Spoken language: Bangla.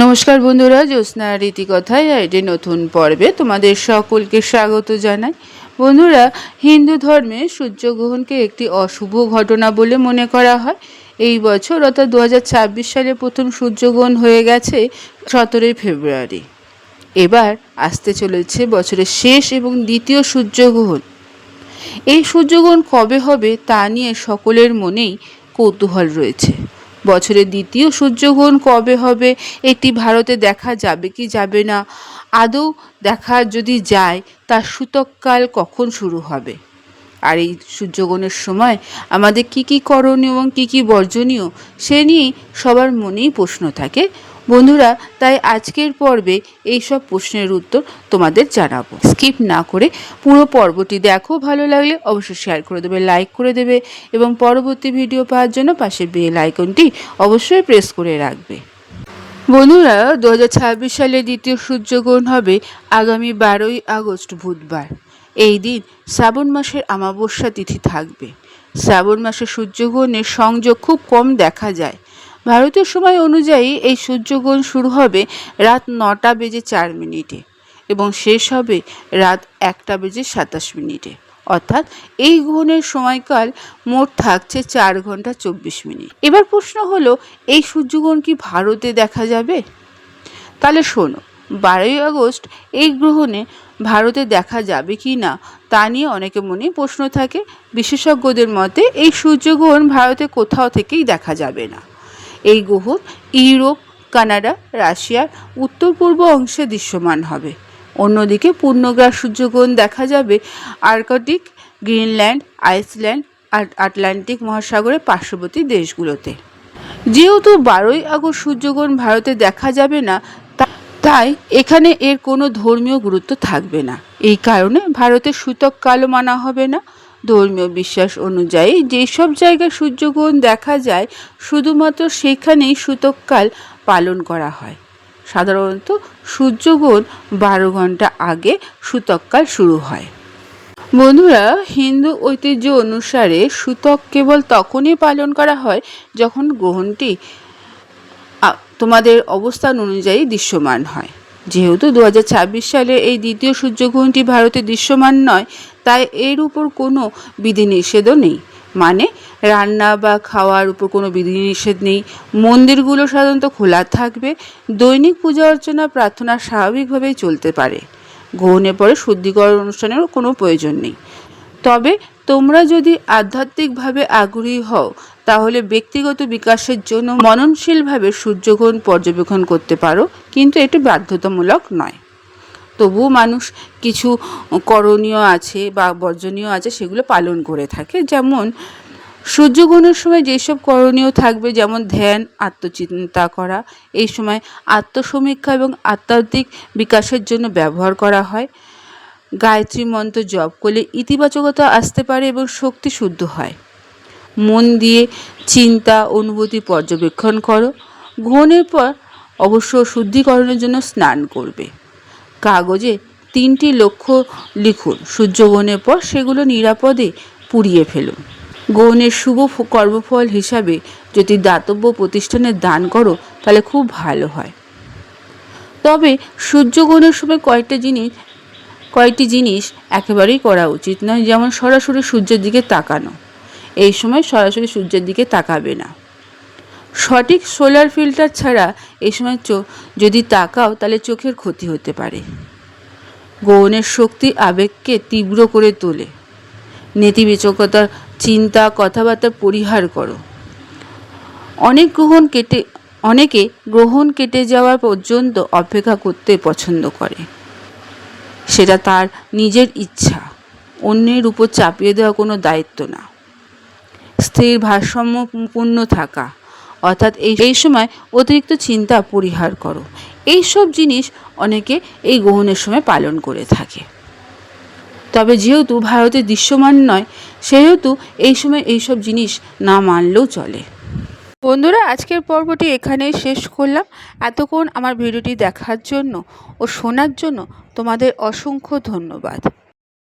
নমস্কার বন্ধুরা, জ্যোৎস্না রীতিকথায় এটি নতুন পর্বে তোমাদের সকলকে স্বাগত জানাই। বন্ধুরা, হিন্দু ধর্মে সূর্যগ্রহণকে একটি অশুভ ঘটনা বলে মনে করা হয়। এই বছর অর্থাৎ 2026 সালে প্রথম সূর্যগ্রহণ হয়ে গেছে 17 ফেব্রুয়ারি। এবার আসতে চলেছে বছরের শেষ এবং দ্বিতীয় সূর্যগ্রহণ। এই সূর্যগ্রহণ কবে হবে তা নিয়ে সকলের মনেই কৌতূহল রয়েছে। বছরের দ্বিতীয় সূর্যগ্রহণ কবে হবে, এটি ভারতে দেখা যাবে কি যাবে না, আদৌ দেখা যদি যায় তার সূতককাল কখন শুরু হবে, আর এই সূর্যগ্রহণের সময় আমাদের কি কি করণীয় এবং কি কি বর্জনীয় সে নিয়েই সবার মনেই প্রশ্ন থাকে। বন্ধুরা, তাই আজকের পর্বে এই সব প্রশ্নের উত্তর তোমাদের জানাবো। স্কিপ না করে পুরো পর্বটি দেখো। ভালো লাগলে অবশ্যই শেয়ার করে দেবে, লাইক করে দেবে এবং পরবর্তী ভিডিও পাওয়ার জন্য পাশের বেল আইকনটি অবশ্যই প্রেস করে রাখবে। বন্ধুরা, 2026 সালে দ্বিতীয় সূর্যগ্রহণ হবে আগামী 12ই আগস্ট বুধবার। এই দিন শ্রাবণ মাসের অমাবস্যা তিথি থাকবে। শ্রাবণ মাসে সূর্যগ্রহণের সংযোগ খুব কম দেখা যায়। ভারতীয় সময় অনুযায়ী এই সূর্যগ্রহণ শুরু হবে রাত 9:04 এবং শেষ হবে রাত 1:27 অর্থাৎ এই গ্রহণের সময়কাল মোট থাকছে 4 ঘন্টা 24 মিনিট। এবার প্রশ্ন হলো, এই সূর্যগ্রহণ কি ভারতে দেখা যাবে? তাহলে শোনো, 12ই আগস্ট এই গ্রহণে ভারতে দেখা যাবে কি না তা নিয়ে অনেকের মনে প্রশ্ন থাকে। বিশেষজ্ঞদের মতে এই সূর্যগ্রহণ ভারতে কোথাও থেকেই দেখা যাবে না। এই গ্রহণ ইউরোপ, কানাডা, রাশিয়ার উত্তর পূর্ব অংশে দৃশ্যমান হবে। অন্যদিকে পূর্ণগ্রাস সূর্যগ্রহণ দেখা যাবে আর্কটিক, গ্রিনল্যান্ড, আইসল্যান্ড আর আটলান্টিক মহাসাগরের পার্শ্ববর্তী দেশগুলোতে। যেহেতু 12ই আগস্ট সূর্যগ্রহণ ভারতে দেখা যাবে না, তাই এখানে এর কোনো ধর্মীয় গুরুত্ব থাকবে না। এই কারণে ভারতের সূতককালও মানা হবে না। ধর্মীয় বিশ্বাস অনুযায়ী যেসব জায়গায় সূর্যগ্রহণ দেখা যায় শুধুমাত্র সেখানেই সূতককাল পালন করা হয়। সাধারণত সূর্যগ্রহণ 12 ঘন্টা আগে সূতককাল শুরু হয়। বন্ধুরা, হিন্দু ঐতিহ্য অনুসারে সূতক কেবল তখনই পালন করা হয় যখন গ্রহণটি তোমাদের অবস্থান অনুযায়ী দৃশ্যমান হয়। যেহেতু 2026 সালে এই দ্বিতীয় সূর্যগ্রহণটি ভারতে দৃশ্যমান নয়, তাই এর উপর কোনো বিধিনিষেধও নেই। মানে রান্না বা খাওয়ার উপর কোনো বিধিনিষেধ নেই। মন্দিরগুলো সাধারণত খোলা থাকবে। দৈনিক পূজা অর্চনা, প্রার্থনা স্বাভাবিকভাবেই চলতে পারে। গ্রহণের পরে শুদ্ধিকরণ অনুষ্ঠানেরও কোনো প্রয়োজন নেই। তবে তোমরা যদি আধ্যাত্মিকভাবে আগ্রহী হও তাহলে ব্যক্তিগত বিকাশের জন্য মননশীলভাবে সূর্যগ্রহণ পর্যবেক্ষণ করতে পারো, কিন্তু এটি বাধ্যতামূলক নয়। তবুও মানুষ কিছু করণীয় আছে বা বর্জনীয় আছে, সেগুলো পালন করে থাকে। যেমন সূর্যগ্রহণের সময় যেসব করণীয় থাকবে, যেমন ধ্যান, আত্মচিন্তা করা। এই সময় আত্মসমীক্ষা এবং আধ্যাত্মিক বিকাশের জন্য ব্যবহার করা হয়। গায়ত্রী মন্ত্র জপ করলে ইতিবাচকতা আসতে পারে এবং শক্তি শুদ্ধ হয়। মন দিয়ে চিন্তা, অনুভূতি পর্যবেক্ষণ করো। গ্রহণের পর অবশ্য শুদ্ধিকরণের জন্য স্নান করবে। কাগজে 3টি লক্ষ্য লিখুন। সূর্যগ্রহণের পর সেগুলো নিরাপদে পুড়িয়ে ফেলুন। গ্রহণের শুভ কর্মফল হিসাবে যদি দাতব্য প্রতিষ্ঠানে দান করো তাহলে খুব ভালো হয়। তবে সূর্যগ্রহণের সময় কয়েকটি জিনিস একেবারেই করা উচিত নয়। যেমন সরাসরি সূর্যের দিকে তাকানো। এই সময় সরাসরি সূর্যের দিকে তাকাবে না। সঠিক সোলার ফিল্টার ছাড়া এই সময় যদি তাকাও তাহলে চোখের ক্ষতি হতে পারে। গ্রহণের শক্তি আবেগকে তীব্র করে তোলে। নেতিবাচকতার চিন্তা, কথাবার্তা পরিহার করো। অনেকে গ্রহণ কেটে যাওয়া পর্যন্ত অপেক্ষা করতে পছন্দ করে। সেটা তার নিজের ইচ্ছা, অন্যের উপর চাপিয়ে দেওয়া কোনো দায়িত্ব না। স্থির ভারসাম্যপূর্ণ থাকা, অর্থাৎ এই সময় অতিরিক্ত চিন্তা পরিহার করো। এই সব জিনিস অনেকে এই গ্রহণের সময় পালন করে থাকে। তবে যেহেতু ভারতে দৃশ্যমান নয়, সেহেতু এই সময় এইসব জিনিস না মানলেও চলে। বন্ধুরা, আজকের পর্বটি এখানেই শেষ করলাম। এতক্ষণ আমার ভিডিওটি দেখার জন্য ও শোনার জন্য তোমাদের অসংখ্য ধন্যবাদ।